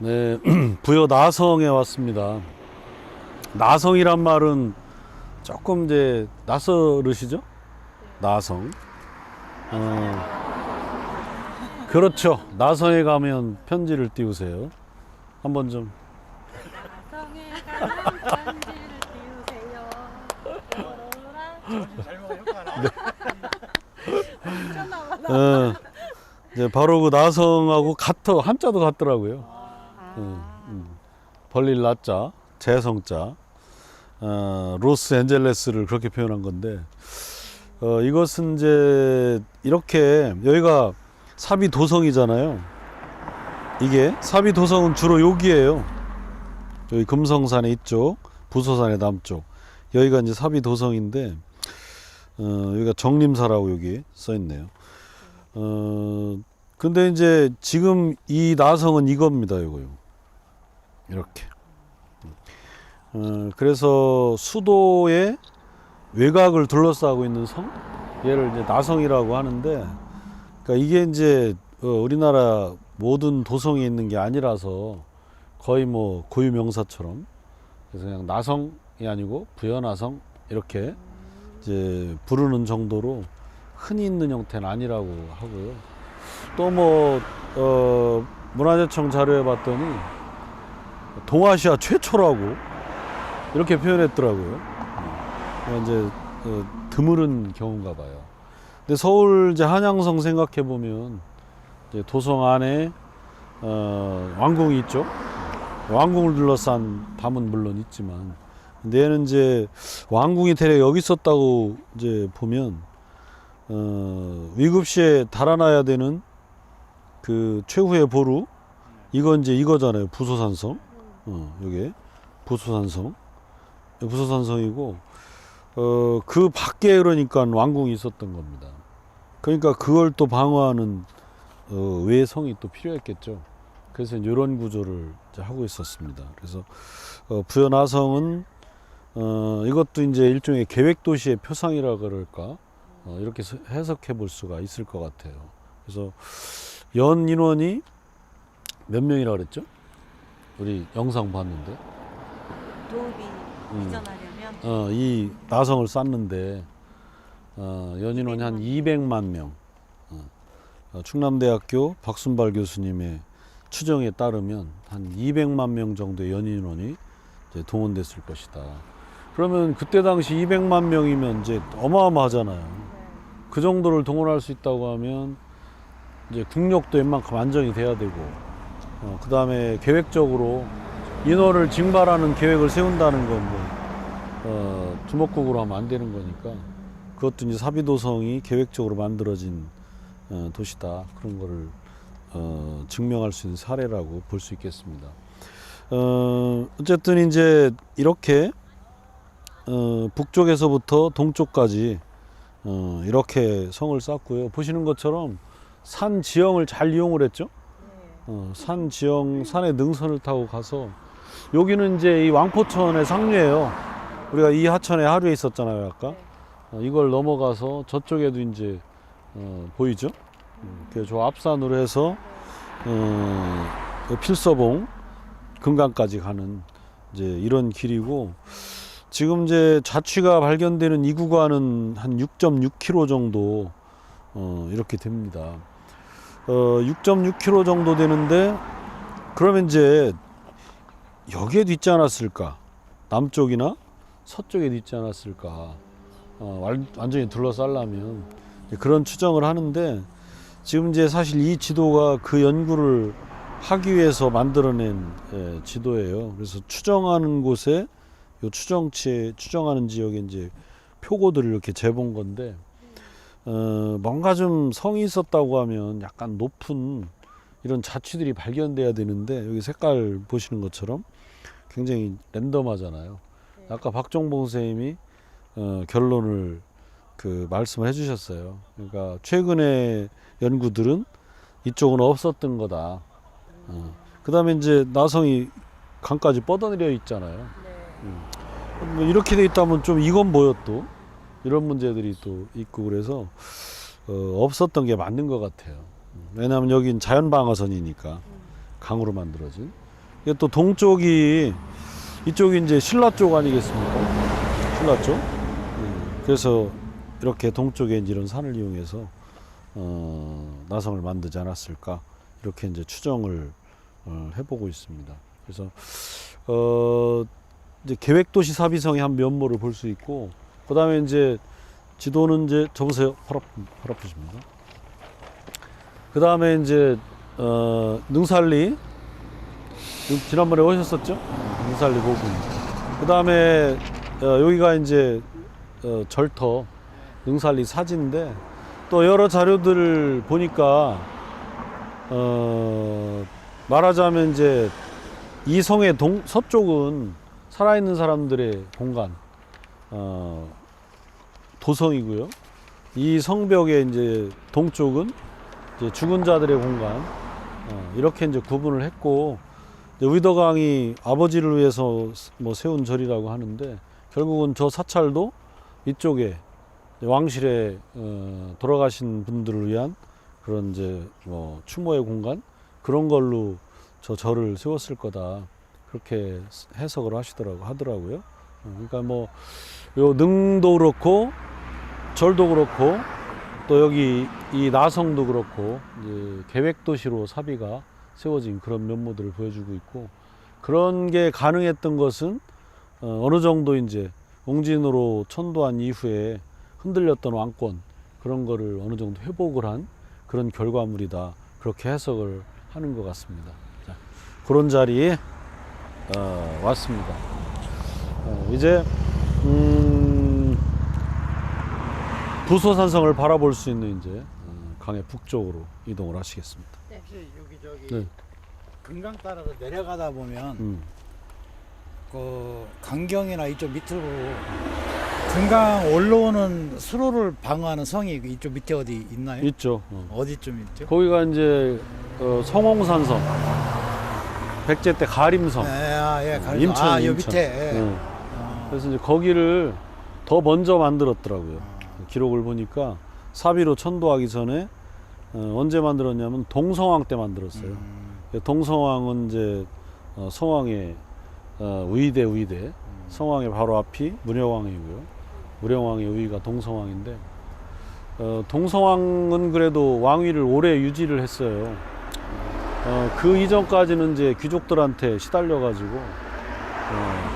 네, 부여 나성에 왔습니다. 나성이란 말은 조금 이제 낯설으시죠? 나성. 그렇죠. 나성에 가면 편지를 띄우세요. 한번 좀. 나성에 가는 편지를 띄우세요. 이제 바로 그 나성하고 같아, 한자도 같더라고요. 벌릴 나자, 재성자, 로스앤젤레스를 그렇게 표현한 건데, 이것은 이제 이렇게 여기가 사비도성이잖아요. 이게 사비도성은 주로 여기예요. 여기 금성산의 이쪽, 부소산의 남쪽. 여기가 이제 사비도성인데, 여기가 정림사라고 여기 써 있네요. 근데 이제 지금 이 나성은 이겁니다, 요거요. 이렇게. 그래서 수도의 외곽을 둘러싸고 있는 성, 얘를 이제 나성이라고 하는데, 그러니까 이게 이제 우리나라 모든 도성에 있는 게 아니라서 거의 뭐 고유 명사처럼, 그래서 그냥 나성이 아니고 부여나성 이렇게 이제 부르는 정도로 흔히 있는 형태는 아니라고 하고요. 또 뭐 문화재청 자료에 봤더니 동아시아 최초라고 이렇게 표현했더라고요. 이제 드물은 경우인가 봐요. 근데 서울 이제 한양성 생각해 보면 이제 도성 안에 왕궁이 있죠. 왕궁을 둘러싼 담은 물론 있지만, 근데 얘는 이제 왕궁이 대략 여기 있었다고 이제 보면 위급시에 달아나야 되는 그 최후의 보루, 이건 이제 이거잖아요. 부소산성. 요게 부소산성. 부소산성이고, 그 밖에 그러니까 왕궁이 있었던 겁니다. 그러니까 그걸 또 방어하는 외성이 또 필요했겠죠. 그래서 이런 구조를 이제 하고 있었습니다. 그래서 부여나성은 이것도 이제 일종의 계획도시의 표상이라 그럴까, 이렇게 해석해 볼 수가 있을 것 같아요. 그래서 연 인원이 몇 명이라 그랬죠? 우리 영상 봤는데. 도읍이 이전하려면 이 나성을 쌓는데 연 인원이 한 200만 명. 충남대학교 박순발 교수님의 추정에 따르면 한 200만 명 정도의 연 인원이 이제 동원됐을 것이다. 그러면 그때 당시 200만 명이면 이제 어마어마하잖아요. 그 정도를 동원할 수 있다고 하면 이제 국력도 웬만큼 안정이 돼야 되고, 그 다음에 계획적으로 인원을 징발하는 계획을 세운다는 건 뭐, 주먹국으로 하면 안 되는 거니까, 그것도 이제 사비도성이 계획적으로 만들어진 도시다. 그런 거를 증명할 수 있는 사례라고 볼 수 있겠습니다. 어쨌든 이제 이렇게 북쪽에서부터 동쪽까지 이렇게 성을 쌓고요. 보시는 것처럼 산 지형을 잘 이용을 했죠. 산 지형, 산의 능선을 타고 가서, 여기는 이제 이 왕포천의 상류예요. 우리가 이 하천에 하루에 있었잖아요, 아까. 이걸 넘어가서 저쪽에도 이제 보이죠. 그래서 저 앞산으로 해서 필서봉 금강까지 가는 이제 이런 길이고, 지금 이제 자취가 발견되는 이 구간은 한 6.6km 정도 이렇게 됩니다. 6.6km 정도 되는데, 그러면 이제 여기에도 있지 않았을까? 남쪽이나 서쪽에도 있지 않았을까? 완전히 둘러싸려면 그런 추정을 하는데, 지금 이제 사실 이 지도가 그 연구를 하기 위해서 만들어낸 지도예요. 그래서 추정하는 곳에, 요 추정치에, 추정하는 지역에 이제 표고들을 이렇게 재본 건데, 뭔가 좀 성이 있었다고 하면 약간 높은 이런 자취들이 발견돼야 되는데, 여기 색깔 보시는 것처럼 굉장히 랜덤하잖아요. 아까 박종봉 선생님이 결론을 말씀을 해주셨어요. 그러니까 최근의 연구들은 이쪽은 없었던 거다. 그 다음에 이제 나성이 강까지 뻗어내려 있잖아요. 뭐 이렇게 돼 있다면 좀 이건 뭐였 또? 이런 문제들이 또 있고, 그래서 없었던 게 맞는 것 같아요. 왜냐하면 여긴 자연방어선이니까, 강으로 만들어진. 이게 또 동쪽이 이쪽이 이제 신라 쪽 아니겠습니까? 신라 쪽. 그래서 이렇게 동쪽에 이제 이런 산을 이용해서 나성을 만들지 않았을까 이렇게 이제 추정을 해보고 있습니다. 그래서 이제 계획도시 사비성의 한 면모를 볼 수 있고, 그 다음에 이제 지도는 이제 접으세요. 팔 아프십니다. 그 다음에 이제 능살리 지난번에 오셨었죠? 능살리 고군. 그 다음에 여기가 이제 절터 능살리 사진인데, 또 여러 자료들을 보니까 말하자면 이제 이 성의 서쪽은 살아있는 사람들의 공간, 도성이고요. 이 성벽의 이제 동쪽은 이제 죽은 자들의 공간, 이렇게 이제 구분을 했고, 이제 위더강이 아버지를 위해서 뭐 세운 절이라고 하는데, 결국은 저 사찰도 이쪽에 왕실에 돌아가신 분들을 위한 그런 이제 뭐 추모의 공간, 그런 걸로 저 절을 세웠을 거다, 그렇게 해석을 하더라고요. 그러니까 뭐 요 능도 그렇고 절도 그렇고 또 여기 이 나성도 그렇고 이제 계획도시로 사비가 세워진 그런 면모들을 보여주고 있고, 그런 게 가능했던 것은 어느 정도 이제 웅진으로 천도한 이후에 흔들렸던 왕권, 그런 거를 어느 정도 회복을 한 그런 결과물이다, 그렇게 해석을 하는 것 같습니다. 자, 그런 자리에 왔습니다. 이제 부소산성을 바라볼 수 있는 이제 강의 북쪽으로 이동을 하시겠습니다. 혹시 여기 저기 네. 금강 따라서 내려가다 보면 그 강경이나 이쪽 밑으로 금강 올라오는 수로를 방어하는 성이 이쪽 밑에 어디 있나요? 있죠. 어디쯤 있죠? 거기가 이제 성홍산성, 백제 때 가림성, 인천, 아, 여 인천. 밑에. 예. 그래서 이제 거기를 더 먼저 만들었더라고요. 기록을 보니까 사비로 천도하기 전에 언제 만들었냐면 동성왕 때 만들었어요. 동성왕은 이제 성왕의 의대, 성왕의 바로 앞이 무령왕이고요. 무령왕의 의가 동성왕인데, 동성왕은 그래도 왕위를 오래 유지를 했어요. 그 이전까지는 이제 귀족들한테 시달려가지고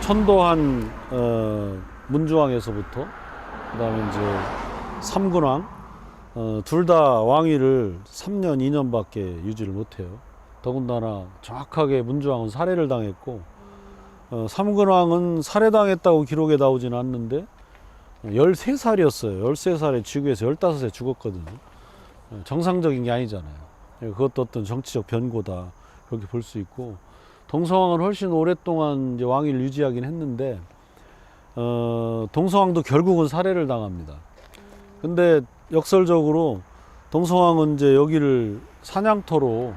천도한 문주왕에서부터 그다음에 이제 삼군왕 둘 다 왕위를 3년, 2년밖에 유지를 못해요. 더군다나 정확하게 문주왕은 살해를 당했고, 삼군왕은 살해당했다고 기록에 나오지는 않는데 13살이었어요. 13살에 지구에서 15살에 죽었거든요. 정상적인 게 아니잖아요. 그것도 어떤 정치적 변고다, 그렇게 볼 수 있고, 동성왕은 훨씬 오랫동안 이제 왕위를 유지하긴 했는데 동성왕도 결국은 살해를 당합니다. 근데 역설적으로 동성왕은 이제 여기를 사냥터로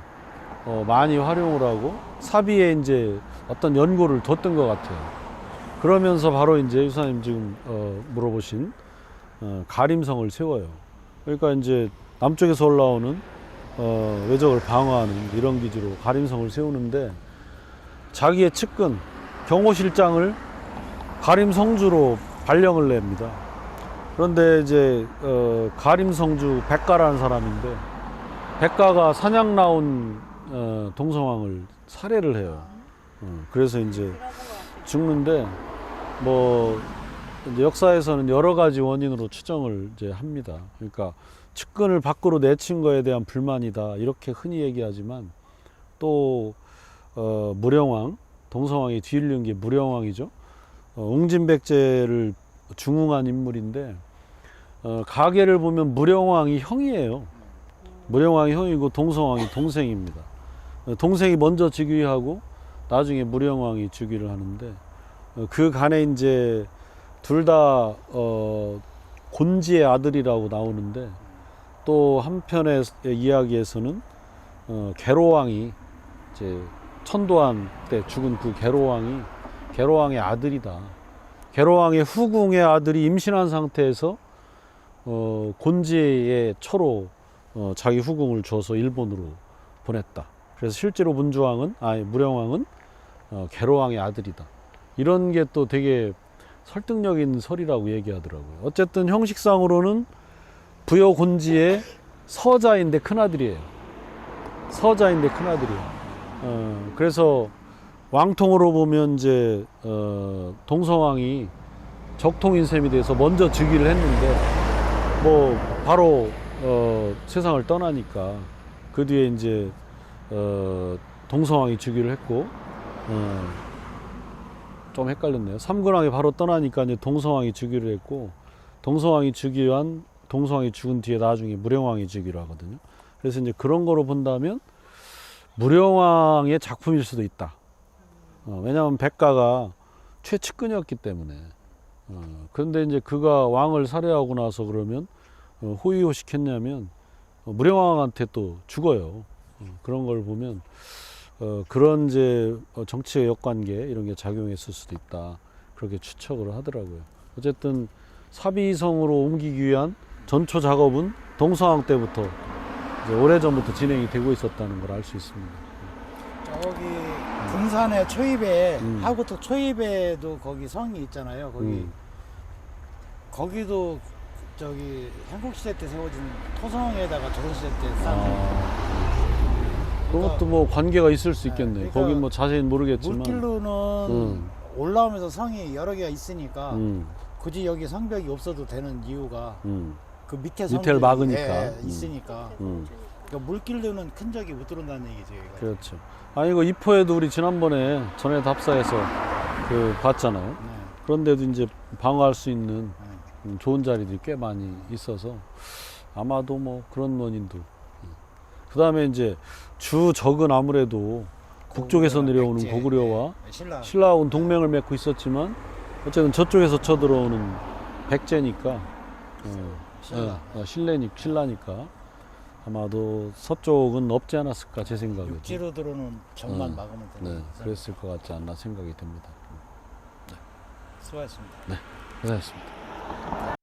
많이 활용을 하고 사비에 이제 어떤 연고를 뒀던 것 같아요. 그러면서 바로 이제 유사님 지금 물어보신 가림성을 세워요. 그러니까 이제 남쪽에서 올라오는 외적을 방어하는 이런 기지로 가림성을 세우는데, 자기의 측근 경호실장을 가림성주로 발령을 냅니다. 그런데 이제 가림성주 백가라는 사람인데, 백가가 사냥 나온 동성왕을 살해를 해요. 그래서 이제 죽는데, 뭐 이제 역사에서는 여러 가지 원인으로 추정을 이제 합니다. 그러니까 측근을 밖으로 내친 거에 대한 불만이다, 이렇게 흔히 얘기하지만, 또 무령왕, 동성왕이 뒤이는 게 무령왕이죠. 웅진백제를 중흥한 인물인데, 가계를 보면 무령왕이 형이에요. 무령왕이 형이고 동성왕이 동생입니다. 동생이 먼저 즉위하고 나중에 무령왕이 즉위를 하는데, 그 간에 이제 둘 다 곤지의 아들이라고 나오는데, 또 한편의 이야기에서는 계로왕이 이제 천도한 때 죽은 그 계로왕의 아들이다. 계로왕의 후궁의 아들이 임신한 상태에서 곤지의 처로 자기 후궁을 줘서 일본으로 보냈다. 그래서 실제로 무령왕은 계로왕의 아들이다. 이런 게 또 되게 설득력 있는 설이라고 얘기하더라고요. 어쨌든 형식상으로는 부여곤지의 서자인데 큰아들이에요. 서자인데 큰아들이에요. 그래서 왕통으로 보면 이제 동서왕이 적통인 셈이 돼서 먼저 즉위를 했는데 뭐 바로 세상을 떠나니까 그 뒤에 이제 동서왕이 즉위를 했고 좀 헷갈렸네요. 삼근왕이 바로 떠나니까 이제 동서왕이 즉위를 했고 동서왕이 죽은 뒤에 나중에 무령왕이 즉위를 하거든요. 그래서 이제 그런 거로 본다면 무령왕의 작품일 수도 있다. 왜냐하면 백가가 최측근이었기 때문에. 그런데 이제 그가 왕을 살해하고 나서 그러면 호의호식했냐면 무령왕한테 또 죽어요. 그런 걸 보면 그런 이제 정치의 역관계 이런 게 작용했을 수도 있다. 그렇게 추측을 하더라고요. 어쨌든 사비성으로 옮기기 위한 전초 작업은 동서왕 때부터 이제 오래전부터 진행이 되고 있었다는 걸 알 수 있습니다. 저기 등산의 초입에 하구토 초입에도 거기 성이 있잖아요. 거기 거기도 저기 한국시대 때 세워진 토성에다가 조선시대 때 쌓은 그것도 뭐 관계가 있을 수 있겠네요. 그러니까 거긴 뭐 자세히는 모르겠지만. 물길로는 올라오면서 성이 여러 개가 있으니까 굳이 여기 성벽이 없어도 되는 이유가 그 밑에 성이 밑에를 막으니까. 있으니까 그러니까 물길로는 큰 적이 못 들어온다는 얘기죠. 여기가. 그렇죠. 아니 이거 이포에도 우리 지난번에 전해 답사에서 그 봤잖아요. 네. 그런데도 이제 방어할 수 있는 좋은 자리들이 꽤 많이 있어서 아마도 뭐 그런 원인도. 그 다음에 이제 주적은 아무래도 북쪽에서 내려오는 백제, 고구려와 신라. 신라하고는 동맹을 맺고 있었지만 어쨌든 저쪽에서 쳐들어오는 백제니까 신라니까 아마도 서쪽은 없지 않았을까 제 생각에도. 육지로 들어오는 적만 막으면 되는 네, 그랬을 것 같지 않나 생각이 듭니다. 수고하셨습니다. 고생하셨습니다.